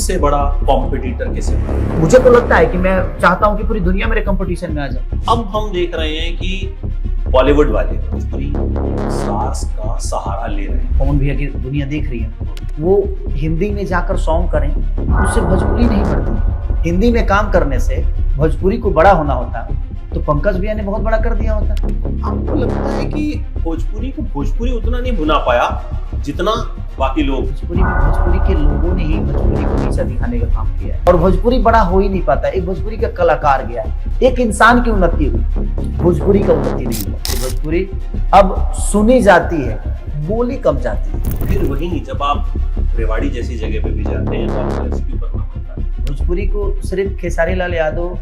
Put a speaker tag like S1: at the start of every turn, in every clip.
S1: आपसे बड़ा कॉम्पिटिटर किसे बना?
S2: मुझे तो लगता है कि मैं चाहता हूं कि पूरी दुनिया मेरे कंपटीशन में आ जाए।
S1: अब हम देख रहे हैं कि बॉलीवुड वाले भोजपुरी स्टार्स का सहारा ले रहे हैं।
S2: पवन भैया की दुनिया देख रही है, वो हिंदी में जाकर सॉन्ग करें, उससे भोजपुरी नहीं बढ़ती। हिंदी में काम करने से भोजपुरी को बड़ा होना होता, तो पंकज भैया ने बहुत बड़ा कर दिया होता।
S1: आपको लगता है कि भोजपुरी उतना नहीं भुना पाया जितना बाकी लोग?
S2: भोजपुरी के लोगों ने ही भोजपुरी को नीचा दिखाने का काम किया है, और भोजपुरी बड़ा हो ही नहीं पाता। एक भोजपुरी का कलाकार गया है, एक इंसान की उन्नति हुई, भोजपुरी का उन्नति नहीं हुआ। भोजपुरी अब सुनी जाती है, बोली कम जाती है।
S1: फिर वहीं जब आप रेवाड़ी जैसी जगह पे भी जाते हैं तो आपको रेस्क्यू करना पड़ता है।
S2: भोजपुरी को सिर्फ खेसारी लाल यादव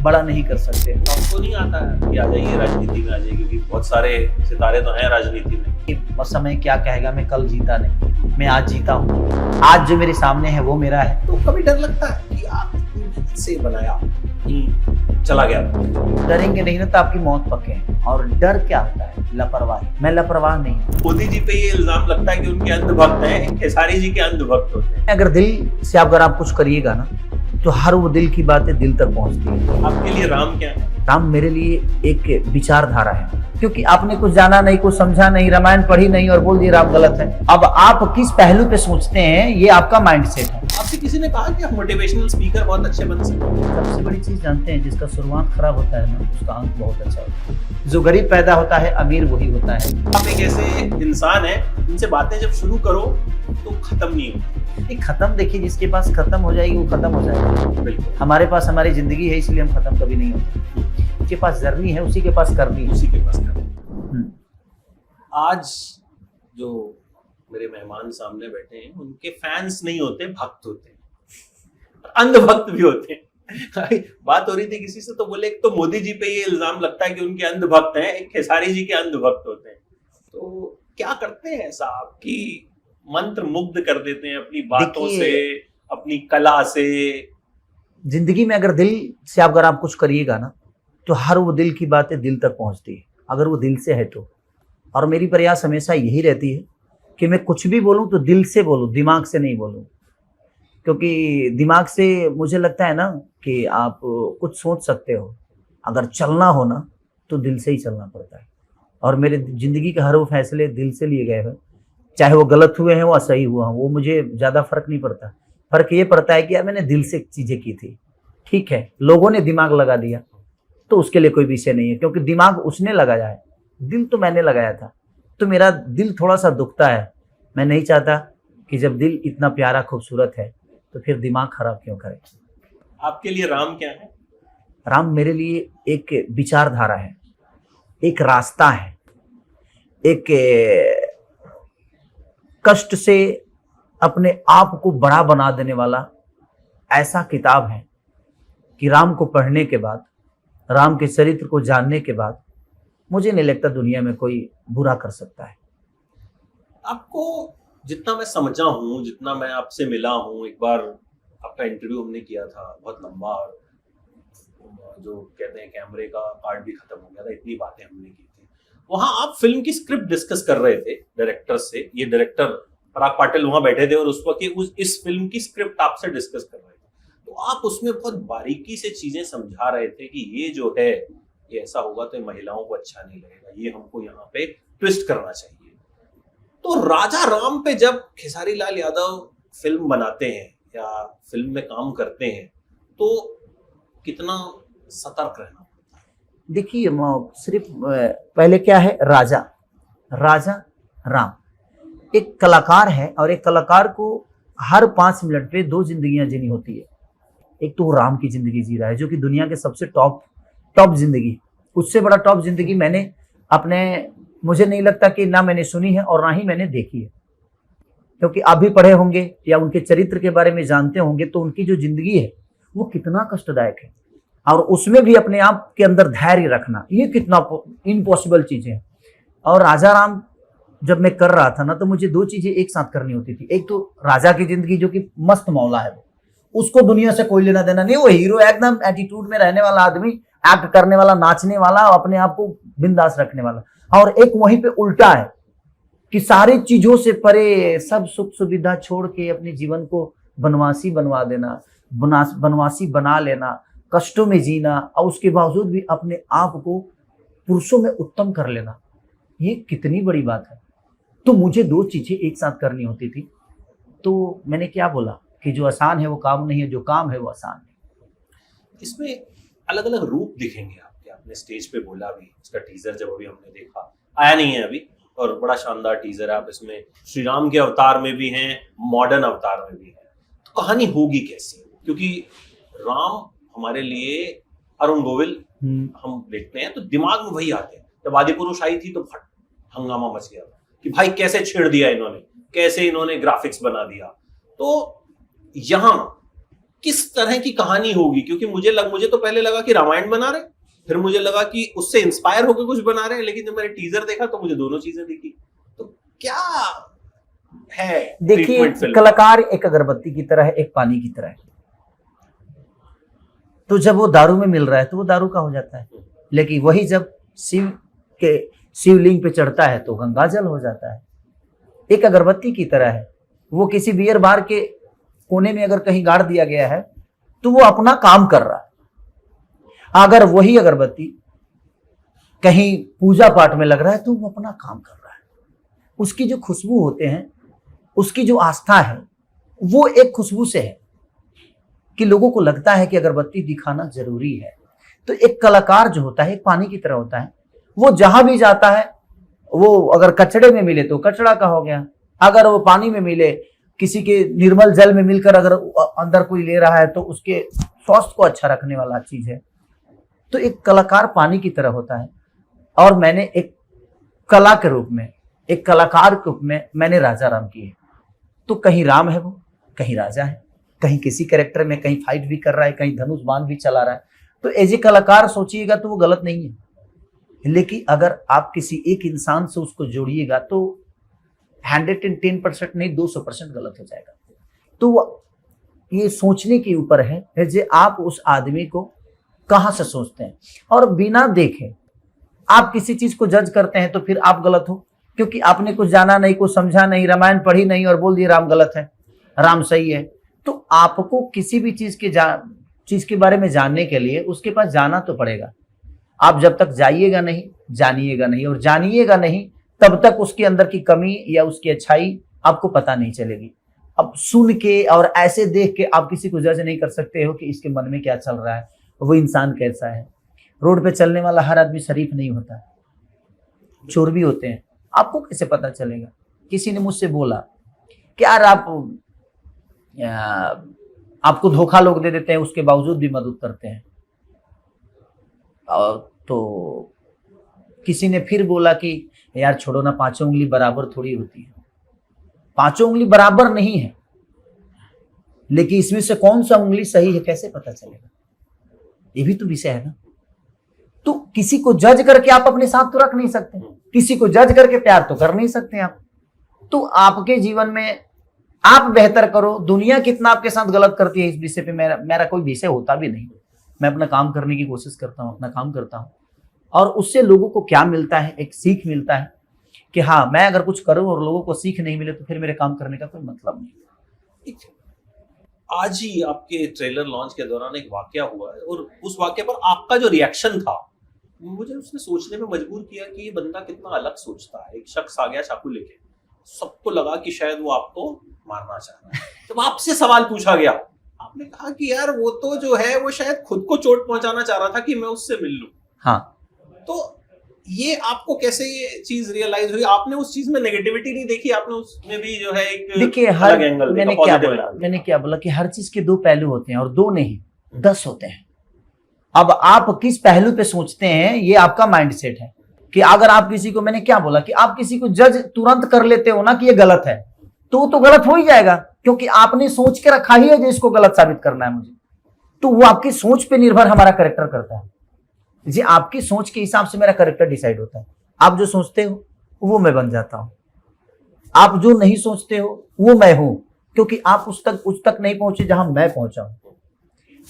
S2: बड़ा नहीं कर सकते।
S1: आपको नहीं आता है कि आ जाइए राजनीति में आ जाइए, क्योंकि बहुत सारे सितारे तो हैं राजनीति में।
S2: बस समय क्या कहेगा, मैं कल जीता नहीं, मैं आज जीता हूँ। आज जो मेरे सामने है वो मेरा है।
S1: तो कभी डर लगता है कि आप से बनाया चला गया?
S2: डरेंगे नहीं ना तो आपकी मौत पक्के है। और डर क्या होता है? लापरवाही। मैं लापरवाह नहीं।
S1: मोदी जी पे ये इल्जाम लगता है कि उनके अंधभक्त हैं, खेसारी जी के अंधभक्त होते हैं।
S2: अगर दिल से अगर आप कुछ करिएगा ना, तो हर वो दिल की बातें दिल तक पहुंचती है।
S1: आपके लिए राम क्या है?
S2: राम मेरे लिए एक विचारधारा है, क्योंकि आपने कुछ जाना नहीं, कुछ समझा नहीं, रामायण पढ़ी नहीं और बोल दिया राम गलत है। अब आप किस पहलू पे सोचते हैं, ये आपका माइंडसेट है।
S1: आपसे किसी ने कहा कि आप मोटिवेशनल स्पीकर बहुत अच्छे बन सकते हैं?
S2: सबसे बड़ी चीज जानते हैं, जिसका शुरुआत खराब होता है ना, उसका अंत बहुत अच्छा होता है। जो गरीब पैदा होता है, अमीर वही होता है।
S1: आप एक ऐसे इंसान हैं जिनसे बातें जब शुरू करो तो खत्म नहीं होती।
S2: खत्म देखिए, जिसके पास खत्म हो जाएगी वो खत्म हो जाएगा।
S1: बिल्कुल।
S2: हमारे पास हमारी जिंदगी है, इसलिए हम खत्म कभी नहीं होते। जिसके पास जर्नी है उसी के पास करनी है।
S1: उसी के पास करनी। आज जो मेरे मेहमान सामने बैठे हैं उनके फैंस नहीं होते, भक्त होते हैं, अंधभक्त भी होते हैं। बात हो रही थी किसी से तो बोले, एक तो मोदी जी पे ये इल्जाम लगता है कि उनके अंधभक्त हैं, एक खेसारी जी के अंधभक्त होते हैं। तो क्या करते हैं ऐसा आपकी मंत्र मुग्ध कर देते हैं अपनी बातों से, अपनी कला से?
S2: जिंदगी में अगर दिल से अगर आप कुछ करिएगा ना, तो हर वो दिल की बातें दिल तक पहुंचती है, अगर वो दिल से है तो। और मेरी प्रयास हमेशा यही रहती है कि मैं कुछ भी बोलूं तो दिल से बोलूं, दिमाग से नहीं बोलूं। क्योंकि दिमाग से मुझे लगता है ना कि आप कुछ सोच सकते हो, अगर चलना हो ना तो दिल से ही चलना पड़ता है। और मेरे जिंदगी के हर वो फैसले दिल से लिए गए हैं, चाहे वो गलत हुए हैं वो सही हुआ, वो मुझे ज़्यादा फर्क नहीं पड़ता। फर्क ये पड़ता है कि यार मैंने दिल से चीज़ें की थी। ठीक है, लोगों ने दिमाग लगा दिया तो उसके लिए कोई विषय नहीं है, क्योंकि दिमाग उसने लगाया है, दिल तो मैंने लगाया था। तो मेरा दिल थोड़ा सा दुखता है। मैं नहीं चाहता कि जब दिल इतना प्यारा खूबसूरत है तो फिर दिमाग खराब क्यों करे।
S1: आपके लिए राम क्या है?
S2: राम मेरे लिए एक विचारधारा है, एक रास्ता है, एक कष्ट से अपने आप को बड़ा बना देने वाला ऐसा किताब है कि राम को पढ़ने के बाद, राम के चरित्र को जानने के बाद मुझे नहीं लगता दुनिया में कोई बुरा कर सकता है।
S1: आपको जितना मैं समझा हूँ, जितना मैं आपसे मिला हूँ, एक बार आपका इंटरव्यू हमने किया था बहुत लंबा, जो कहते हैं कैमरे का कार्ड भी खत्म हो गया था, इतनी बातें हमने की थी। वहां आप फिल्म की स्क्रिप्ट डिस्कस कर रहे थे डायरेक्टर से। ये डायरेक्टर पराग पाटिल वहां बैठे थे और उस वक्त इस फिल्म की स्क्रिप्ट आपसे डिस्कस कर रहे थे। तो आप उसमें बहुत बारीकी से चीजें समझा रहे थे कि ये जो है ये ऐसा होगा तो महिलाओं को अच्छा नहीं लगेगा, ये हमको यहाँ पे ट्विस्ट करना चाहिए। तो राजा राम पे जब खेसारी लाल यादव फिल्म बनाते हैं या फिल्म में काम करते हैं तो कितना सतर्क रहना पड़ता है?
S2: देखिए, सिर्फ पहले क्या है, राजा राम एक कलाकार है, और एक कलाकार को हर 5 मिनट पे 2 जिंदगियां जीनी होती है। एक तो वो राम की जिंदगी जी रहा है, जो कि दुनिया के सबसे टॉप जिंदगी। उससे बड़ा टॉप जिंदगी मैंने मुझे नहीं लगता कि ना मैंने सुनी है और ना ही मैंने देखी है। क्योंकि आप भी पढ़े होंगे या उनके चरित्र के बारे में जानते होंगे, तो उनकी जो जिंदगी है वो कितना कष्टदायक है, और उसमें भी अपने आप के अंदर धैर्य रखना, ये कितना इम्पॉसिबल चीजें है। और राजा राम जब मैं कर रहा था ना, तो मुझे 2 चीजें एक साथ करनी होती थी। एक तो राजा की जिंदगी, जो कि मस्त मौला है, उसको दुनिया से कोई लेना देना नहीं, वो हीरो एकदम एटीट्यूड में रहने वाला आदमी, एक्ट करने वाला, नाचने वाला, अपने आप को बिंदास रखने वाला। और एक वहीं पे उल्टा है कि सारी चीजों से परे, सब सुख सुविधा छोड़ के अपने जीवन को बनवासी बनवा देना, बनवासी बना लेना, कष्टों में जीना और उसके बावजूद भी अपने आप को पुरुषों में उत्तम कर लेना, ये कितनी बड़ी बात है। तो मुझे दो चीजें एक साथ करनी होती थी, तो मैंने क्या बोला कि जो आसान है वो काम नहीं है, जो काम है वो आसान है।
S1: इसमें अलग अलग रूप दिखेंगे आपके, आपने स्टेज पे बोला भी, इसका टीजर जब अभी हमने देखा, आया नहीं है अभी, और बड़ा शानदार टीजर है। आप इसमें श्री राम के अवतार में भी हैं, मॉडर्न अवतार में भी हैं, तो कहानी होगी कैसी? क्योंकि राम हमारे लिए अरुण गोविल हम देखते हैं तो दिमाग में वही आते हैं। जब आदि पुरुष आई थी तो फट हंगामा मच गया था कि भाई कैसे छेड़ दिया इन्होंने, कैसे इन्होंने ग्राफिक्स बना दिया। तो यहां किस तरह की कहानी होगी? क्योंकि मुझे तो पहले लगा कि रामायण बना रहे, फिर मुझे लगा कि उससे इंस्पायर होकर कुछ बना रहे हैं, लेकिन जब मैंने टीजर देखा तो मुझे दोनों चीजें दिखी। तो क्या है?
S2: देखिए, कलाकार एक अगरबत्ती की तरह है, एक पानी की तरह है। तो जब वो दारू में मिल रहा है तो वो दारू का हो जाता है, लेकिन वही जब शिवलिंग पे चढ़ता है तो गंगा जल हो जाता है। एक अगरबत्ती की तरह है, वो किसी बियर बार के कोने में अगर कहीं गाड़ दिया गया है तो वो अपना काम कर रहा है। अगर वही अगरबत्ती कहीं पूजा पाठ में लग रहा है तो वो अपना काम कर रहा है। उसकी जो खुशबू होते हैं, उसकी जो आस्था है, वो एक खुशबू से है कि लोगों को लगता है कि अगरबत्ती दिखाना जरूरी है। तो एक कलाकार जो होता है एक पानी की तरह होता है, वो जहां भी जाता है, वो अगर कचड़े में मिले तो कचड़ा का हो गया, अगर वो पानी में मिले, किसी के निर्मल जल में मिलकर अगर अंदर कोई ले रहा है तो उसके स्वास्थ्य को अच्छा रखने वाला चीज है। तो एक कलाकार पानी की तरह होता है। और मैंने एक कला के रूप में, एक कलाकार के रूप में मैंने राजा राम की है। तो कहीं राम है, वो कहीं राजा है, कहीं किसी कैरेक्टर में, कहीं फाइट भी कर रहा है, कहीं धनुष बाण भी चला रहा है। तो एज ए कलाकार सोचिएगा तो वो गलत नहीं है, लेकिन अगर आप किसी एक इंसान से उसको जोड़िएगा तो 110% नहीं 200% गलत हो जाएगा। तो ये सोचने के ऊपर है जे आप उस आदमी को कहां से सोचते हैं। और बिना देखे आप किसी चीज को जज करते हैं तो फिर आप गलत हो, क्योंकि आपने कुछ जाना नहीं, कुछ समझा नहीं, रामायण पढ़ी नहीं और बोल दिए राम गलत है, राम सही है। तो आपको किसी भी चीज के बारे में जानने के लिए उसके पास जाना तो पड़ेगा। आप जब तक जाइएगा नहीं, जानिएगा नहीं, और जानिएगा नहीं तब तक उसके अंदर की कमी या उसकी अच्छाई आपको पता नहीं चलेगी। अब सुन के और ऐसे देख के आप किसी को जज नहीं कर सकते हो कि इसके मन में क्या चल रहा है, वो इंसान कैसा है। रोड पे चलने वाला हर आदमी शरीफ नहीं होता, चोर भी होते हैं। आपको कैसे पता चलेगा? किसी ने मुझसे बोला कि यार आपको धोखा लोग दे देते हैं, उसके बावजूद भी मदद करते हैं। और तो किसी ने फिर बोला कि यार छोड़ो ना, पांचों उंगली बराबर थोड़ी होती है। पांचों उंगली बराबर नहीं है, लेकिन इसमें से कौन सा उंगली सही है कैसे पता चलेगा? ये भी तो विषय है ना। तो किसी को जज करके आप अपने साथ तो रख नहीं सकते, किसी को जज करके प्यार तो कर नहीं सकते आप। तो आपके जीवन में आप बेहतर करो। दुनिया कितना आपके साथ गलत करती है इस विषय पे मेरा कोई विषय होता भी नहीं। मैं अपना काम करने की कोशिश करता हूँ, अपना काम करता हूँ, और उससे लोगों को क्या मिलता है, एक सीख मिलता है कि हाँ, मैं अगर कुछ करूं और लोगों को सीख नहीं मिले तो फिर मेरे काम करने का कोई मतलब नहीं।
S1: आज ही आपके ट्रेलर लॉन्च के दौरान एक वाकया हुआ है, और उस वाकये पर आपका जो रिएक्शन था, मुझे उसने सोचने में मजबूर किया कि ये बंदा कितना अलग सोचता है। एक शख्स आ गया चाकू लेके, सबको लगा कि शायद वो आपको मारना चाह रहा है। जब आपसे सवाल पूछा गया, आपने कहा कि यार वो तो जो है वो शायद खुद को चोट पहुंचाना चाह रहा था कि मैं उससे मिल लूं।
S2: हाँ,
S1: तो ये आपको कैसे ये चीज रियलाइज हुई? आपने उस चीज में नेगेटिविटी नहीं देखी? आपने उसमें भी जो है एक
S2: देखिए, हर एंगल मैंने क्या बोला कि हर चीज के दो पहलू होते हैं, और दो नहीं 10 होते हैं। अब आप किस पहलू पे सोचते हैं ये आपका माइंडसेट है। कि अगर आप किसी को, मैंने क्या बोला कि आप किसी को जज तुरंत कर लेते हो ना कि ये गलत है, तो गलत हो ही जाएगा, क्योंकि आपने सोच के रखा ही है जो इसको गलत साबित करना है मुझे। तो वो आपकी सोच पे निर्भर हमारा कैरेक्टर करता है जी। आपकी सोच के हिसाब से मेरा कैरेक्टर डिसाइड होता है। आप जो सोचते हो वो मैं बन जाता हूं, आप जो नहीं सोचते हो वो मैं हूं, क्योंकि आप उस तक नहीं पहुंचे जहां मैं पहुंचा हूं।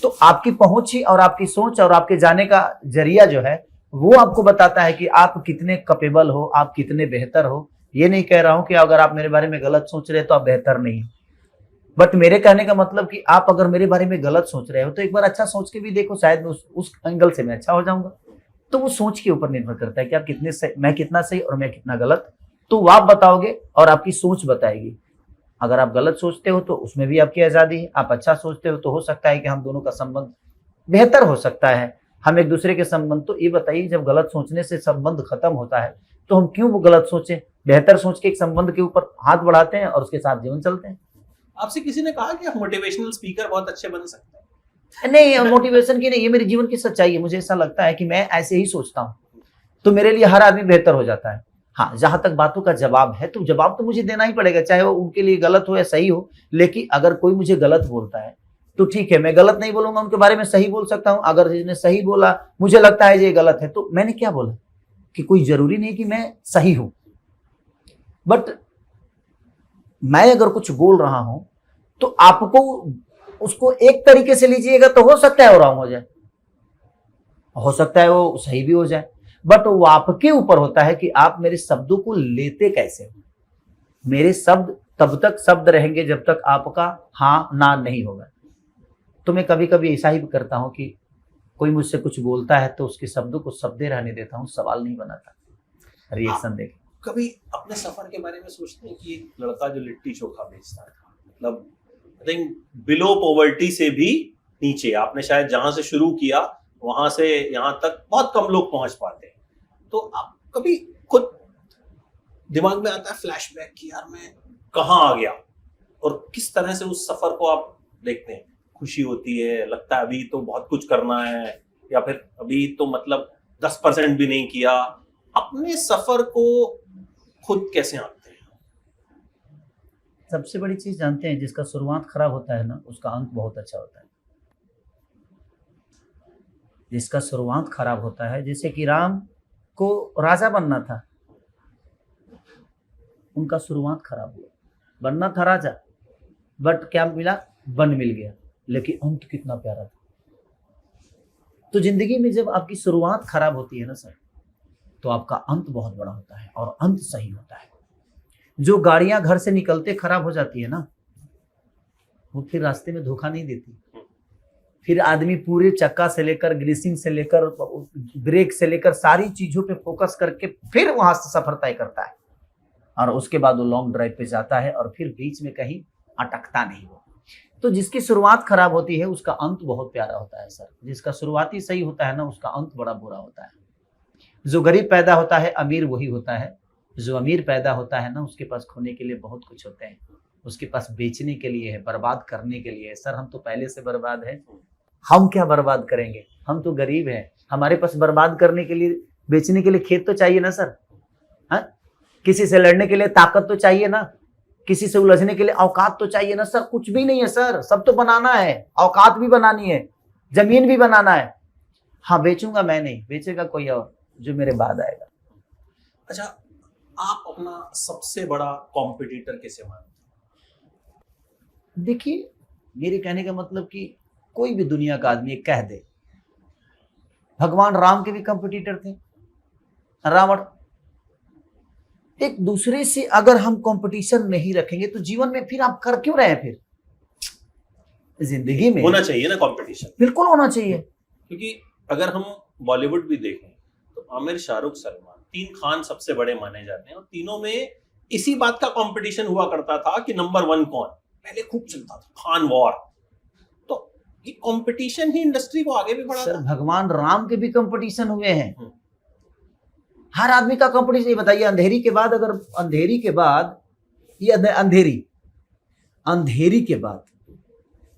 S2: तो आपकी पहुंच ही और आपकी सोच और आपके जाने का जरिया जो है वो आपको बताता है कि आप कितने कैपेबल हो, आप कितने बेहतर हो। ये नहीं कह रहा हूं कि अगर आप मेरे बारे में गलत सोच रहे तो आप बेहतर नहीं हो, बट मेरे कहने का मतलब कि आप अगर मेरे बारे में गलत सोच रहे हो तो एक बार अच्छा सोच के भी देखो, शायद मैं उस एंगल से मैं अच्छा हो जाऊंगा। तो वो सोच के ऊपर निर्भर करता है कि आप कितने सही, मैं कितना सही और मैं कितना गलत, तो वो आप बताओगे और आपकी सोच बताएगी। अगर आप गलत सोचते हो तो उसमें भी आपकी आज़ादी है, आप अच्छा सोचते हो तो हो सकता है कि हम दोनों का संबंध बेहतर हो सकता है, हम एक दूसरे के संबंध। तो ये बताइए, जब गलत सोचने से संबंध खत्म होता है तो हम क्यों वो गलत सोचें, बेहतर सोच के एक संबंध के ऊपर हाथ बढ़ाते हैं और उसके साथ जीवन चलते हैं।
S1: आपसे किसी ने कहा कि आप मोटिवेशनल स्पीकर बहुत अच्छे बन सकते हैं?
S2: नहीं, मोटिवेशन की नहीं, ये मेरे जीवन की सच्चाई है। मुझे ऐसा लगता है कि मैं ऐसे ही सोचता हूँ तो मेरे लिए हर आदमी बेहतर हो जाता है। हाँ, जहां तक बातों का जवाब है तो जवाब तो मुझे देना ही पड़ेगा, चाहे वो उनके लिए गलत हो या सही हो। लेकिन अगर कोई मुझे गलत बोलता है तो ठीक है, मैं गलत नहीं बोलूंगा, उनके बारे में सही बोल सकता हूं। अगर जिसने सही बोला मुझे लगता है ये गलत है, तो मैंने क्या बोला कि कोई जरूरी नहीं कि मैं सही हूं। बट मैं अगर कुछ बोल रहा हूं तो आपको उसको एक तरीके से लीजिएगा तो हो सकता है वो रॉन्ग हो जाए, हो सकता है वो सही भी हो जाए। बट वो आपके ऊपर होता है कि आप मेरे शब्दों को लेते कैसे हो। मेरे शब्द तब तक शब्द रहेंगे जब तक आपका हाँ ना नहीं होगा। तो मैं कभी कभी ऐसा ही करता हूं कि कोई मुझसे कुछ बोलता है तो उसके शब्दों को शब्दे रहने देता हूं, सवाल नहीं बनाता, रिएक्शन देके।
S1: कभी अपने सफर के बारे में सोचते हैं कि एक लड़का जो लिट्टी चोखा बेचता था, मतलब आई थिंक बिलो पॉवर्टी से भी नीचे, आपने शायद जहां से शुरू किया वहां से यहाँ तक बहुत कम लोग पहुंच पाते हैं। तो आप कभी खुद दिमाग में आता है फ्लैशबैक कि यार मैं कहाँ आ गया, और किस तरह से उस सफर को आप देखते हैं? खुशी होती है, लगता है अभी तो बहुत कुछ करना है, या फिर अभी तो मतलब 10% भी नहीं किया? अपने सफर को खुद कैसे आंकते हैं?
S2: सबसे बड़ी चीज जानते हैं, जिसका शुरुआत खराब होता है ना उसका अंत बहुत अच्छा होता है। जिसका शुरुआत खराब होता है, जैसे कि राम को राजा बनना था, उनका शुरुआत खराब हुआ। बनना था राजा, बट क्या मिला, बन मिल गया, लेकिन अंत कितना प्यारा था। तो जिंदगी में जब आपकी शुरुआत खराब होती है ना सर, तो आपका अंत बहुत बड़ा होता है और अंत सही होता है। जो गाड़ियां घर से निकलते खराब हो जाती है ना, वो फिर रास्ते में धोखा नहीं देती। फिर आदमी पूरे चक्का से लेकर ग्रीसिंग से लेकर ब्रेक से लेकर सारी चीजों पे फोकस करके फिर वहां से सफर तय करता है, और उसके बाद वो लॉन्ग ड्राइव पे जाता है और फिर बीच में कहीं अटकता नहीं वो। तो जिसकी शुरुआत खराब होती है उसका अंत बहुत प्यारा होता है सर। जिसका शुरुआत ही सही होता है ना, उसका अंत बड़ा बुरा होता है। जो गरीब पैदा होता है अमीर वही होता है, जो अमीर पैदा होता है ना उसके पास खोने के लिए बहुत कुछ होते हैं, उसके पास बेचने के लिए है, बर्बाद करने के लिए है। सर हम तो पहले से बर्बाद है, हम क्या बर्बाद करेंगे, हम तो गरीब हैं, हमारे पास बर्बाद करने के लिए बेचने के लिए खेत तो चाहिए ना सर। हाँ, किसी से लड़ने के लिए ताकत तो चाहिए ना, किसी से उलझने के लिए औकात तो चाहिए ना सर। कुछ भी नहीं है सर, सब तो बनाना है, औकात भी बनानी है, जमीन भी बनाना है। हाँ बेचूंगा मैं नहीं, बेचेगा कोई और जो मेरे बाद आएगा।
S1: अच्छा, आप अपना सबसे बड़ा कॉम्पिटिटर किसे मानते हैं?
S2: देखिए, मेरे कहने का मतलब कि कोई भी दुनिया का आदमी कह दे, भगवान राम के भी कंपटीटर थे, रावण। एक दूसरे से अगर हम कंपटीशन नहीं रखेंगे तो जीवन में फिर आप कर क्यों रहे हैं? फिर जिंदगी में
S1: होना चाहिए ना कंपटीशन,
S2: बिल्कुल होना चाहिए।
S1: क्योंकि अगर हम बॉलीवुड भी देखें तो आमिर, शाहरुख, सलमान, 3 खान सबसे बड़े माने जाते हैं, और तीनों में इसी बात का कंपटीशन हुआ करता था कि नंबर 1 कौन। पहले खूब चलता था खान वॉर, तो ये कंपटीशन ही इंडस्ट्री को आगे भी बढ़ाता
S2: सर भगवान राम के भी कंपटीशन हुए हैं, हर आदमी का कंपटीशन। ये बताइए, अंधेरी के बाद, अगर अंधेरी के बाद ये अंधेरी के बाद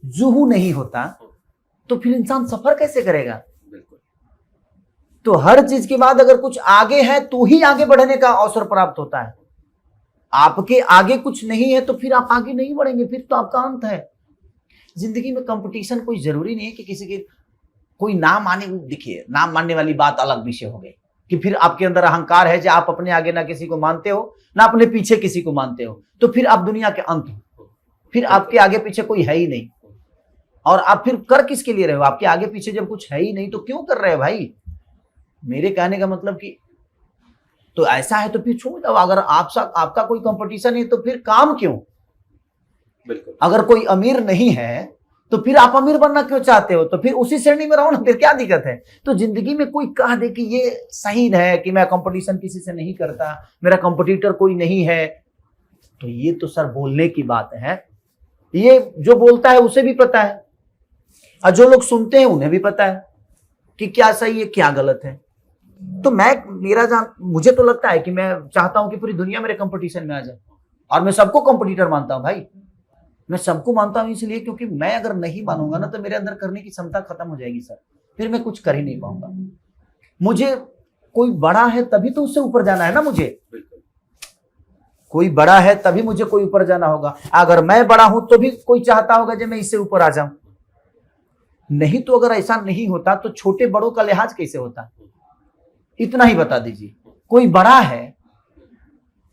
S2: जुहू नहीं होता तो फिर इंसान सफर कैसे करेगा?
S1: बिल्कुल।
S2: तो हर चीज के बाद अगर कुछ आगे है तो ही आगे बढ़ने का अवसर प्राप्त होता है। आपके आगे कुछ नहीं है तो फिर आप आगे नहीं बढ़ेंगे, फिर तो आपका अंत है। जिंदगी में कंपटीशन कोई जरूरी नहीं है कि किसी के कोई ना माने। देखिए, ना मानने वाली बात अलग विषय हो गई कि फिर आपके अंदर अहंकार है जो आप अपने आगे ना किसी को मानते हो ना अपने पीछे किसी को मानते हो, तो फिर आप दुनिया के अंत हो, फिर आपके आगे पीछे कोई है ही नहीं। और आप फिर कर किसके लिए रहे हो? आपके आगे पीछे जब कुछ है ही नहीं तो क्यों कर रहे हो भाई? मेरे कहने का मतलब कि तो ऐसा है तो फिर छोड़ दो। अगर आपका कोई कंपटीशन है तो फिर काम क्यों?
S1: बिल्कुल।
S2: अगर कोई अमीर नहीं है तो फिर आप अमीर बनना क्यों चाहते हो? तो फिर उसी श्रेणी में रहो ना, फिर क्या दिक्कत है? तो जिंदगी में कोई कह दे कि ये सही है कि मैं कंपटीशन किसी से नहीं करता, मेरा कंपटीटर कोई नहीं है, तो ये तो सर बोलने की बात है। ये जो बोलता है उसे भी पता है और जो लोग सुनते हैं उन्हें भी पता है कि क्या सही है क्या गलत है। तो मुझे तो लगता है कि मैं चाहता हूं कि पूरी दुनिया मेरे कंपटीशन में आ जाए, और मैं सबको कंपटीटर मानता हूं भाई। मैं सबको मानता हूं इसलिए क्योंकि मैं अगर नहीं मानूंगा ना तो मेरे अंदर करने की क्षमता खत्म हो जाएगी सर, फिर मैं कुछ कर ही नहीं पाऊंगा। मुझे कोई बड़ा है तभी तो उससे ऊपर जाना है ना, मुझे कोई बड़ा है तभी मुझे कोई ऊपर जाना होगा। अगर मैं बड़ा हूं तो भी कोई चाहता होगा कि मैं इससे ऊपर आ जाऊं, नहीं तो अगर ऐसा नहीं होता तो छोटे बड़ों का लिहाज कैसे होता? इतना ही बता दीजिए। कोई बड़ा है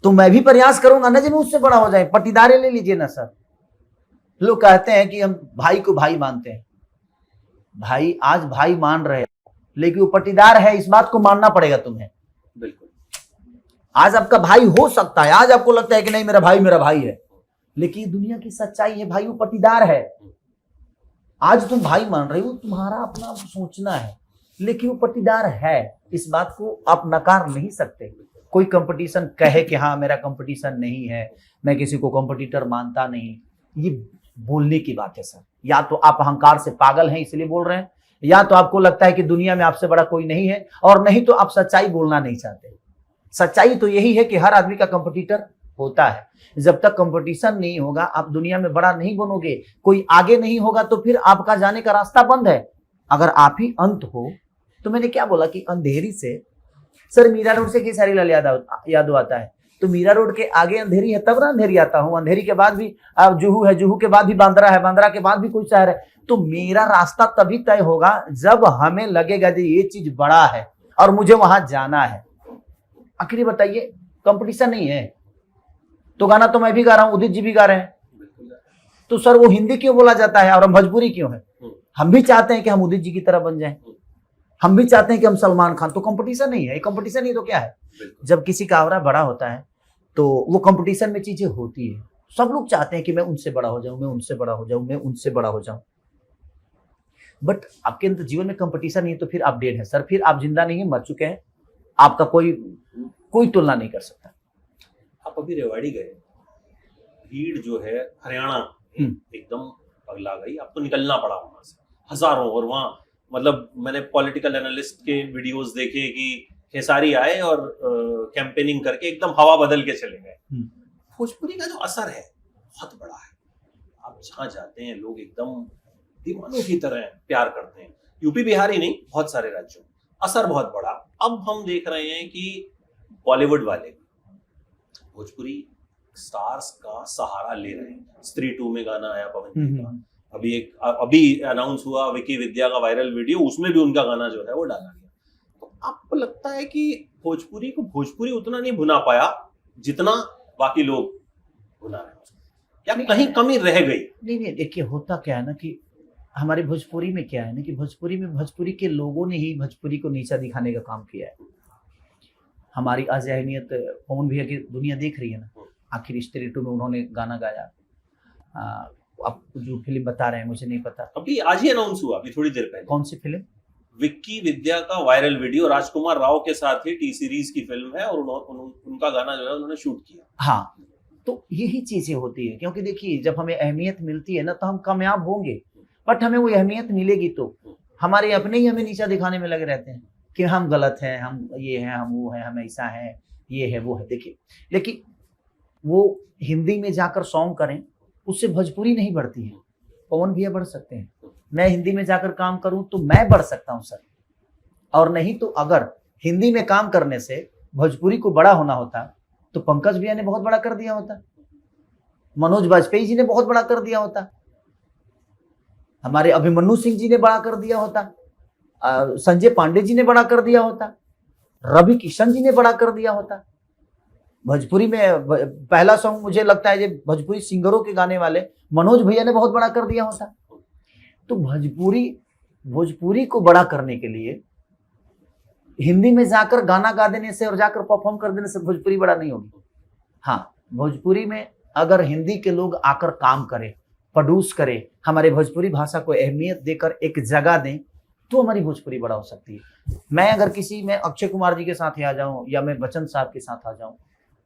S2: तो मैं भी प्रयास करूंगा ना जी मैं उससे बड़ा हो जाए। पट्टीदारे ले लीजिए ना सर, लोग कहते हैं कि हम भाई को भाई मानते हैं। भाई आज भाई मान रहे हैं, लेकिन वो पट्टीदार है इस बात को मानना पड़ेगा तुम्हें।
S1: बिल्कुल।
S2: आज आपका भाई हो सकता है, आज आपको लगता है कि नहीं मेरा भाई है, लेकिन दुनिया की सच्चाई है भाई वो पट्टीदार है। आज तुम भाई मान रहे हो, तुम्हारा अपना सोचना है, लेकिन वो पट्टीदार है, इस बात को आप नकार नहीं सकते। कोई कंपटीशन कहे कि हाँ मेरा कंपटीशन नहीं है, मैं किसी को कंपटीटर मानता नहीं, ये बोलने की बात है सर। या तो आप अहंकार से पागल हैं इसलिए बोल रहे हैं, या तो आपको लगता है कि दुनिया में आपसे बड़ा कोई नहीं है, और नहीं तो आप सच्चाई बोलना नहीं चाहते। सच्चाई तो यही है कि हर आदमी का कंपटीटर होता है। जब तक कंपटीशन नहीं होगा आप दुनिया में बड़ा नहीं बनोगे, कोई आगे नहीं होगा तो फिर आपका जाने का रास्ता बंद है। अगर आप ही अंत हो तो मैंने क्या बोला कि अंधेरी से सर मीरा रोड से खेसारी लाल यादव आता है, तो मीरा रोड के आगे अंधेरी है तब ना अंधेरी आता हूँ। अंधेरी के बाद भी जुहू है, जुहू के बाद भी बांद्रा है, बांद्रा के बाद भी कोई शहर है। तो मेरा रास्ता तभी तय होगा जब हमें लगेगा कि ये चीज बड़ा है और मुझे वहां जाना है। आखिर बताइए कंपटीशन नहीं है तो गाना तो मैं भी गा रहा हूँ, उदित जी भी गा रहे हैं, तो सर वो हिंदी क्यों बोला जाता है और हम भोजपुरी क्यों है? हम भी चाहते हैं कि हम उदित जी की तरह बन जाएं, हम भी चाहते हैं कि हम सलमान खान। तो कंपटीशन नहीं है, ये कंपटीशन नहीं तो क्या है? जब किसी का आवरा बड़ा होता है तो वो कंपटीशन में चीजें होती है। सब लोग चाहते हैं कि मैं उनसे बड़ा हो जाऊं, मैं उनसे बड़ा हो जाऊं, मैं उनसे बड़ा हो जाऊं। बट आपके अंदर जीवन में कंपटीशन नहीं है तो फिर आप डेड है सर, फिर आप जिंदा नहीं है, मर चुके हैं। आपका कोई तुलना नहीं कर सकता।
S1: आप अभी रेवाड़ी गए, भीड़ जो है हरियाणा एकदम पगला गई, अब तो निकलना पड़ा वहां से हजारों। और वहां मतलब मैंने पॉलिटिकल एनालिस्ट के वीडियोस देखे कि खेसारी आए और कैंपेनिंग करके एकदम हवा बदल के चले गए। भोजपुरी का जो असर है बहुत बड़ा है, आप जहाँ जाते हैं लोग एकदम दीवानों की तरह प्यार करते हैं। यूपी बिहार ही नहीं, बहुत सारे राज्यों असर बहुत बड़ा। अब हम देख रहे हैं कि बॉलीवुड वाले भोजपुरी स्टार्स का सहारा ले रहे हैं। स्त्री 2 में गाना आया पवन जी का, अभी अनाउंस हुआ विकी विद्या का वायरल वीडियो, उसमें भी उनका गाना जो है वो डाला गया। तो आपको लगता है कि भोजपुरी को भोजपुरी उतना नहीं भुना पाया जितना बाकी लोग भुना रहे हैं, या कहीं कमी रह गई?
S2: नहीं, देखिए होता क्या है ना कि हमारे भोजपुरी में क्या है ना कि भोजपुरी के लोगों ने ही भोजपुरी को नीचा दिखाने का काम किया है। हमारी आज अहमियत पवन भैया की दुनिया देख रही है ना, आखिर स्त्री 2 में उन्होंने गाना गाया। आप जो फिल्म बता रहे हैं मुझे नहीं पता,
S1: अभी आज ही अनाउंस हुआ, अभी थोड़ी देर पहले।
S2: कौन सी फिल्म?
S1: विक्की विद्या का वायरल वीडियो, राजकुमार राव के साथ ही टी सीरीज की फिल्म है और उनका गाना जो है उन्होंने शूट किया।
S2: हाँ, तो यही चीजें होती है, क्योंकि देखिए जब हमें अहमियत मिलती है ना तो हम कामयाब होंगे, बट हमें वो अहमियत मिलेगी तो हमारे अपने ही हमें नीचा दिखाने में लगे रहते हैं कि हम गलत हैं, हम ये हैं, हम वो हैं, हम ऐसा है, ये है वो है। देखिए लेकिन वो हिंदी में जाकर सॉन्ग करें उससे भोजपुरी नहीं बढ़ती है। पवन भैया बढ़ सकते हैं, मैं हिंदी में जाकर काम करूं तो मैं बढ़ सकता हूं सर। और नहीं तो अगर हिंदी में काम करने से भोजपुरी को बड़ा होना होता तो पंकज भैया ने बहुत बड़ा कर दिया होता, मनोज वाजपेयी जी ने बहुत बड़ा कर दिया होता, हमारे अभिमन्यु सिंह जी ने बड़ा कर दिया होता, संजय पांडे जी ने बड़ा कर दिया होता, रवि किशन जी ने बड़ा कर दिया होता। भोजपुरी में पहला सॉन्ग मुझे लगता है ये भोजपुरी सिंगरों के गाने वाले मनोज भैया ने बहुत बड़ा कर दिया होता। तो भोजपुरी को बड़ा करने के लिए हिंदी में जाकर गाना गा देने से और जाकर परफॉर्म कर देने से भोजपुरी बड़ा नहीं होगी। हाँ, भोजपुरी में अगर हिंदी के लोग आकर काम करें, प्रोड्यूस करें, हमारे भोजपुरी भाषा को अहमियत देकर एक जगह दें, तो हमारी भोजपुरी बड़ा हो सकती है। मैं अक्षय कुमार जी के साथ ही आ जाऊं या मैं बच्चन साहब के साथ आ जाऊं,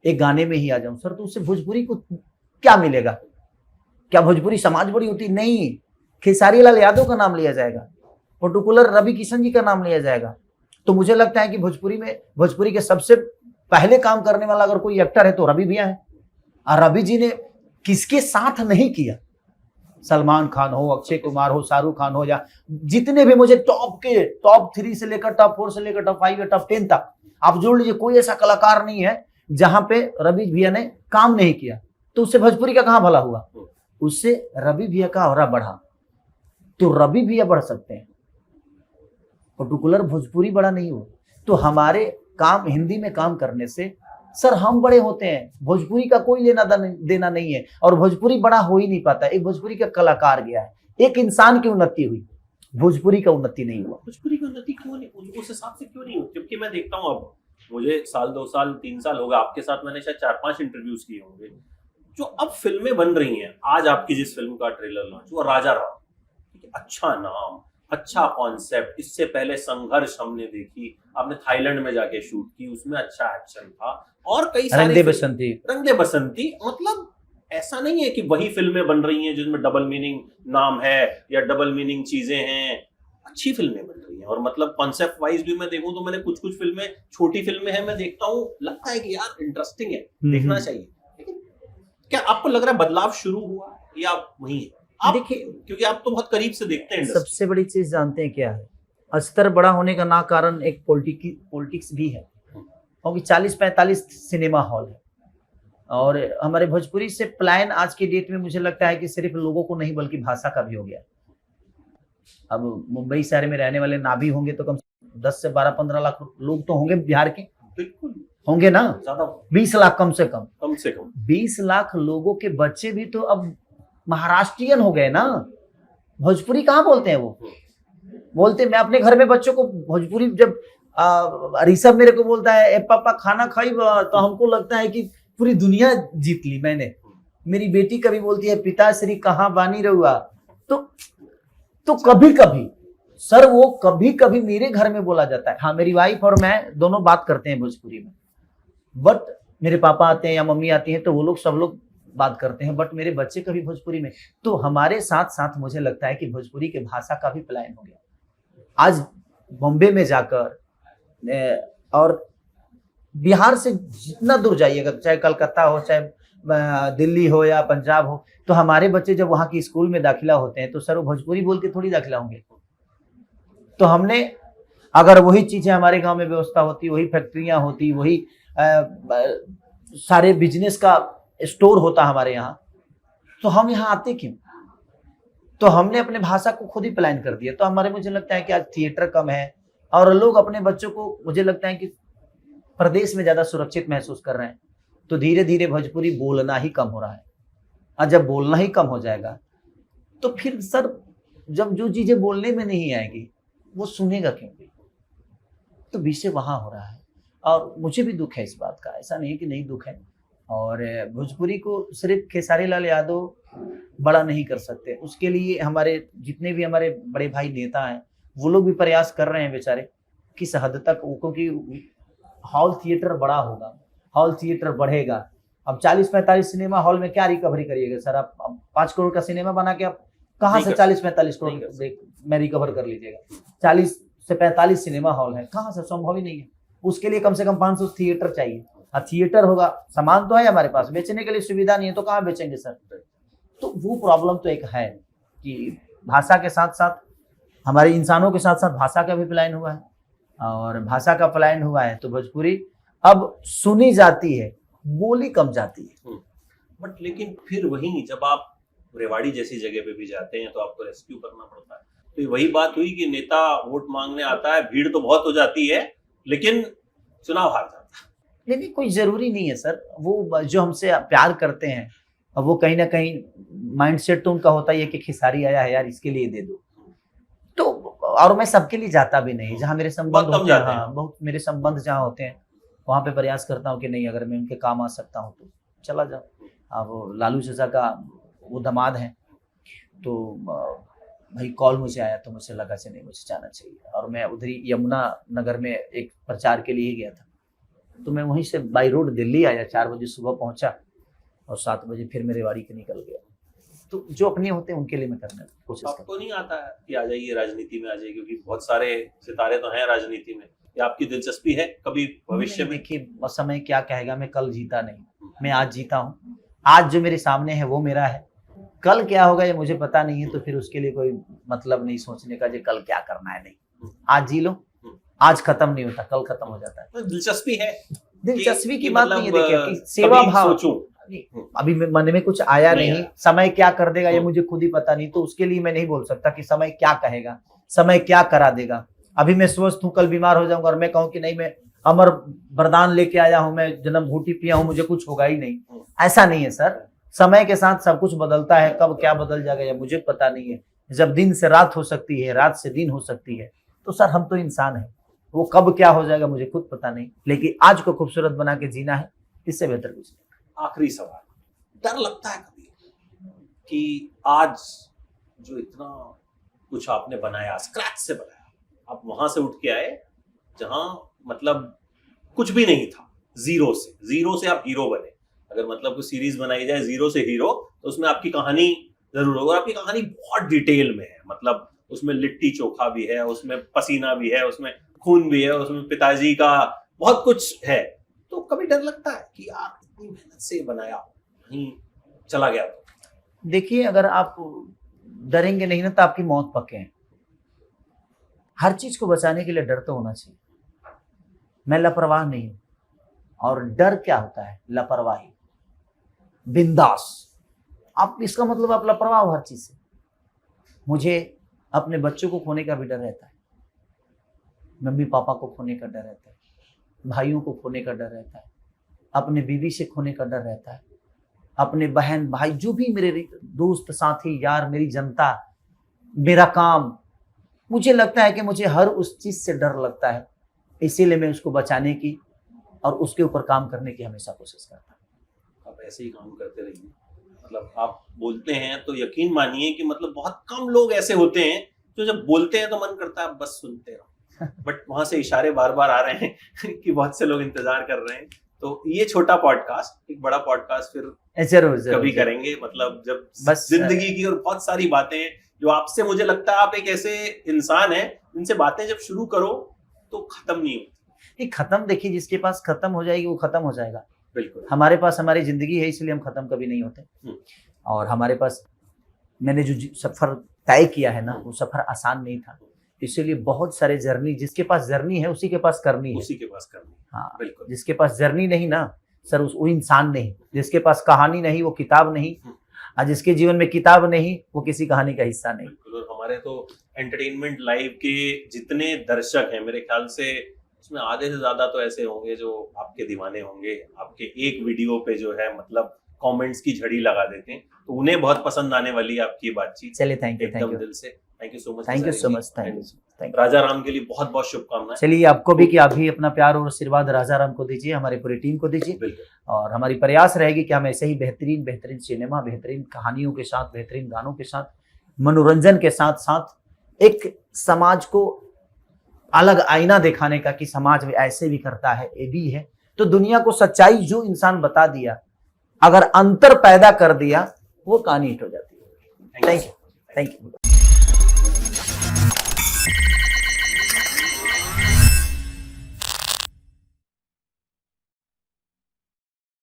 S2: एक गाने में ही आ जाऊं सर, तो उससे भोजपुरी को क्या मिलेगा? क्या भोजपुरी समाज बड़ी होती? नहीं, खेसारी लाल यादव का नाम लिया जाएगा, पर्टिकुलर रवि किशन जी का नाम लिया जाएगा। तो मुझे लगता है कि भोजपुरी के सबसे पहले काम करने वाला अगर कोई एक्टर है तो रवि भैया है। और रवि जी ने किसके साथ नहीं किया? सलमान खान हो, अक्षय कुमार हो, शाहरुख खान हो, या जितने भी मुझे टॉप 3 से लेकर टॉप 4 से लेकर टॉप 5 या टॉप 10 तक आप जोड़ लीजिए, कोई ऐसा कलाकार नहीं है जहां पे रवि भैया ने काम नहीं किया। तो उससे भोजपुरी का कहां भला हुआ? उससे रवि भैया का औरा बढ़ा। तो रवि भैया बढ़ सकते हैं, पर्टिकुलर भोजपुरी बड़ा नहीं हो। तो हमारे काम हिंदी में काम करने से सर हम बड़े होते हैं, भोजपुरी का कोई लेना देना नहीं है, और भोजपुरी बड़ा हो ही नहीं पाता। एक भोजपुरी का कलाकार गया है, एक इंसान की उन्नति हुई, भोजपुरी का उन्नति नहीं हुआ।
S1: भोजपुरी की उन्नति क्यों नहीं, उस हिसाब से क्यों नहीं हुई? जबकि मैं देखता हूँ, अब मुझे साल 2 साल 3 साल हो गए, आपके साथ मैंने शायद 4-5 इंटरव्यूज किए होंगे। जो अब फिल्में बन रही हैं, आज आपकी जिस फिल्म का ट्रेलर लॉन्च हुआ, राजा राम, अच्छा नाम, अच्छा कॉन्सेप्ट, इससे पहले संघर्ष हमने देखी, आपने थाईलैंड में जाके शूट की, उसमें अच्छा एक्शन था, और कई सारे रंग दे बसंती। मतलब ऐसा नहीं है कि वही फिल्में बन रही हैं जिसमें डबल मीनिंग नाम है या डबल मीनिंग चीजें हैं, अच्छी फिल्में बन रही हैं। और मतलब कॉन्सेप्ट वाइज भी मैं देखूं तो मैंने कुछ फिल्में, छोटी फिल्में हैं, मैं देखता हूँ, लगता है कि यार इंटरेस्टिंग है, देखना चाहिए। लेकिन क्या आपको लग रहा है बदलाव शुरू हुआ या वही है? आप देखिए, क्योंकि आप तो बहुत करीब से देखते हैं।
S2: सबसे बड़ी चीज जानते हैं क्या है? स्तर बड़ा होने का ना कारण एक पॉलिटिक्स भी है, क्योंकि 40-45 सिनेमा हॉल है, और हमारे भोजपुरी से प्लान आज की डेट में मुझे लगता है कि सिर्फ लोगों को नहीं बल्कि भाषा का भी हो गया। अब मुंबई शहर में रहने वाले ना भी होंगे तो कम से 10 से 12-15 लाख लोग तो होंगे बिहार के,
S1: बिल्कुल
S2: होंगे ना,
S1: ज्यादा
S2: 20 लाख कम से कम
S1: 20
S2: लाख लोगों के बच्चे भी तो अब महाराष्ट्रियन हो गए ना। भोजपुरी कहाँ बोलते हैं? वो बोलते, मैं अपने घर में बच्चों को भोजपुरी, जब ऋषभ मेरे को बोलता है, ए पापा खाना खाई, तो हमको लगता है कि पूरी दुनिया जीत ली मैंने। मेरी बेटी कभी बोलती है, पिताश्री कहाँ बानी रहुआ। तो कभी कभी सर, वो कभी कभी मेरे घर में बोला जाता है। हाँ, मेरी वाइफ और मैं दोनों बात करते हैं भोजपुरी में, बट मेरे पापा आते हैं या मम्मी आती है तो वो लोग सब लोग बात करते हैं, बट मेरे बच्चे कभी भोजपुरी में। तो हमारे साथ साथ मुझे लगता है कि भोजपुरी के भाषा का भी पलायन हो गया। आज बॉम्बे में जाकर और बिहार से जितना दूर जाइएगा, चाहे कलकत्ता हो, चाहे दिल्ली हो या पंजाब हो, तो हमारे बच्चे जब वहाँ की स्कूल में दाखिला होते हैं तो सर वो भोजपुरी बोल के थोड़ी दाखिला होंगे। तो हमने, अगर वही चीजें हमारे गांव में व्यवस्था होती, वही फैक्ट्रियां होती, वही सारे बिजनेस का स्टोर होता हमारे यहाँ, तो हम यहाँ आते क्यों? तो हमने अपने भाषा को खुद ही प्लान कर दिया। तो हमारे, मुझे लगता है कि आज थिएटर कम है और लोग अपने बच्चों को, मुझे लगता है कि प्रदेश में ज्यादा सुरक्षित महसूस कर रहे हैं, तो धीरे धीरे भोजपुरी बोलना ही कम हो रहा है। और जब बोलना ही कम हो जाएगा तो फिर सर, जब जो चीजें बोलने में नहीं आएगी वो सुनेगा क्यों? तो विषय वहां हो रहा है, और मुझे भी दुख है इस बात का, ऐसा नहीं कि नहीं दुख है। और भोजपुरी को सिर्फ खेसारी लाल यादव बड़ा नहीं कर सकते, उसके लिए हमारे जितने भी हमारे बड़े भाई नेता हैं वो लोग भी प्रयास कर रहे हैं बेचारे, किस हद तक, क्योंकि हॉल थिएटर बड़ा होगा, हॉल थिएटर बढ़ेगा। अब 40-45 सिनेमा हॉल में क्या रिकवरी करिएगा सर? आप 5 करोड़ का सिनेमा बना के आप कहाँ से 40-45 करोड़ में रिकवर कर लीजिएगा? 40 से 45 सिनेमा हॉल है, कहाँ से? संभव ही नहीं है। उसके लिए कम से कम 500 थिएटर चाहिए। थिएटर होगा, सामान तो है हमारे पास, बेचने के लिए सुविधा नहीं है, तो कहाँ बेचेंगे सर? तो वो प्रॉब्लम तो एक है कि भाषा के साथ साथ हमारे इंसानों के साथ साथ भाषा का भी पलायन हुआ है, और भाषा का पलायन हुआ है तो भोजपुरी अब सुनी जाती है, बोली कम जाती है।
S1: बट लेकिन फिर वहीं जब आप रेवाड़ी जैसी जगह पे भी जाते हैं तो आपको रेस्क्यू करना पड़ता है। तो वही बात हुई कि नेता वोट मांगने आता है, भीड़ तो बहुत हो जाती है, लेकिन चुनाव हार जाता है।
S2: नहीं, कोई जरूरी नहीं है सर। वो जो हमसे प्यार करते हैं, वो कहीं ना कहीं माइंडसेट तो उनका होता ही है कि खेसारी आया है यार, इसके लिए दे दो। तो और मैं सबके लिए जाता भी नहीं, जहाँ मेरे संबंध होते हैं, हाँ, बहुत मेरे संबंध जहाँ होते हैं वहाँ पे प्रयास करता हूँ कि नहीं, अगर मैं उनके काम आ सकता हूँ तो चला जाऊँ। अब लालू चाचा का वो दामाद है, तो भाई कॉल मुझे आया तो मुझे लगा कि नहीं, मुझे जाना चाहिए। और मैं उधर ही यमुना नगर में एक प्रचार के लिए ही गया था, तो मैं वहीं से बाई रोड दिल्ली आया, 4 बजे सुबह पहुंचा और 7 बजे फिर मेरे वाड़ी के निकल गया। तो जो अपने होते हैं उनके लिए मैं करने की कोशिश करता हूँ।
S1: आपको नहीं आता है कि आ जाइए राजनीति में आ जाइए, क्योंकि बहुत सारे सितारे तो हैं राजनीति में, या आपकी दिलचस्पी है कभी भविष्य में?
S2: देखिए, समय क्या कहेगा, मैं कल जीता नहीं, मैं आज जीता हूँ। आज जो मेरे सामने है वो मेरा है, कल क्या होगा ये मुझे पता नहीं है, तो फिर उसके लिए कोई मतलब नहीं सोचने का, जो कल क्या करना है। नहीं, आज जी लो, आज खत्म नहीं होता, कल खत्म हो जाता है।
S1: तो दिलचस्पी है,
S2: दिलचस्पी की
S1: कि
S2: बात नहीं है,
S1: मतलब
S2: देखिए कि सेवा
S1: कभी
S2: भाव।
S1: सोचूं।
S2: अभी मन में कुछ आया
S1: नहीं
S2: नहीं,
S1: आया।
S2: समय क्या कर देगा ये मुझे खुद ही पता नहीं, तो उसके लिए मैं नहीं बोल सकता कि समय क्या कहेगा, समय क्या करा देगा। अभी मैं स्वस्थ हूँ, कल बीमार हो जाऊंगा और मैं कहूँ कि नहीं, मैं अमर वरदान लेके आया हूँ, मैं जन्म घूटी पिया हूँ, मुझे कुछ होगा ही नहीं। ऐसा नहीं है सर, समय के साथ सब कुछ बदलता है, कब क्या बदल जाएगा ये मुझे पता नहीं है। जब दिन से रात हो सकती है, रात से दिन हो सकती है, तो सर हम तो इंसान हैं, वो कब क्या हो जाएगा मुझे खुद पता नहीं, लेकिन आज को खूबसूरत बना के जीना है, इससे बेहतर कुछ नहीं।
S1: आखिरी सवाल, डर लगता है कभी कि आज जो इतना कुछ आपने बनाया, स्क्रैच से बनाया, आप वहां से उठ के आए जहां मतलब कुछ भी नहीं था, जीरो से आप हीरो बने। अगर मतलब कोई सीरीज बनाई जाए जीरो से हीरो, तो उसमें आपकी कहानी जरूर होगी, और आपकी कहानी बहुत डिटेल में है, मतलब उसमें लिट्टी चोखा भी है, उसमें पसीना भी है, उसमें खून भी है, उसमें पिताजी का बहुत कुछ है। तो कभी डर लगता है कि यार इतनी मेहनत से बनाया, नहीं चला गया तो?
S2: देखिए, अगर आप डरेंगे नहीं ना तो आपकी मौत पक्के है। हर चीज को बचाने के लिए डर तो होना चाहिए। मैं लापरवाह नहीं हूं, और डर क्या होता है? लापरवाही, बिंदास। आप इसका मतलब आप लापरवाह हो हर चीज से। मुझे अपने बच्चों को खोने का भी डर रहता है, मम्मी पापा को खोने का डर रहता है, भाइयों को खोने का डर रहता है, अपने बीवी से खोने का डर रहता है, अपने बहन भाई जो भी मेरे दोस्त साथी यार, मेरी जनता, मेरा काम, मुझे लगता है कि मुझे हर उस चीज से डर लगता है। इसीलिए मैं उसको बचाने की और उसके ऊपर काम करने की हमेशा कोशिश करता हूँ।
S1: आप ऐसे ही काम करते रहिए। मतलब आप बोलते हैं तो यकीन मानिए कि मतलब बहुत कम लोग ऐसे होते हैं जो जब बोलते हैं तो मन करता है बस सुनते रहो, बट वहां से इशारे बार बार आ रहे हैं कि बहुत से लोग इंतजार कर रहे हैं। तो ये छोटा पॉडकास्ट, एक बड़ा पॉडकास्ट फिर
S2: जरूर
S1: कभी करेंगे, मतलब जब
S2: बस
S1: जिंदगी की और बहुत सारी बातें जो आपसे, मुझे लगता है आप एक ऐसे इंसान हैं जिनसे बातें जब शुरू करो तो खत्म नहीं होती।
S2: खत्म, देखिए जिसके पास खत्म हो जाएगी वो खत्म हो जाएगा।
S1: बिल्कुल,
S2: हमारे पास हमारी जिंदगी है, इसलिए हम खत्म कभी नहीं होते। और हमारे पास, मैंने जो सफर तय किया है ना, वो सफर आसान नहीं था, इसीलिए बहुत सारे जर्नी, जिसके पास जर्नी है उसी के पास करनी है,
S1: उसी के पास करनी।
S2: हाँ,
S1: बिल्कुल।
S2: जिसके पास जर्नी नहीं ना सर, वो इंसान नहीं। जिसके पास कहानी नहीं वो किताब नहीं, और जिसके जीवन में किताब नहीं वो किसी कहानी का हिस्सा नहीं।
S1: बिल्कुल। और हमारे तो एंटरटेनमेंट लाइव के जितने दर्शक हैं, मेरे ख्याल से उसमें आधे से ज्यादा तो ऐसे होंगे जो आपके दीवाने होंगे, आपके एक वीडियो पे जो है मतलब कमेंट्स की झड़ी लगा देते हैं, तो उन्हें बहुत पसंद आने वाली है आपकी बातचीत।
S2: चलिए, थैंक यू,
S1: एकदम दिल से thank you so much.
S2: Thank you so much, thank you.
S1: Raja Ram के लिए बहुत बहुत शुभकामनाएं।
S2: चलिए, आपको भी कि आप भी अपना प्यार और आशीर्वाद राजा राम को दीजिए, हमारी पूरी टीम को दीजिए,
S1: बिल्कुल।
S2: और हमारी प्रयास रहेगी कि हम ऐसे ही बेहतरीन बेहतरीन सिनेमा, बेहतरीन कहानियों के साथ, बेहतरीन गानों के साथ, मनोरंजन के साथ साथ एक समाज को अलग आईना दिखाने का, कि समाज में ऐसे भी करता है, ये भी है। तो दुनिया को सच्चाई जो इंसान बता दिया, अगर अंतर पैदा कर दिया, वो कहानी हिट हो जाती है। Thank you, thank you.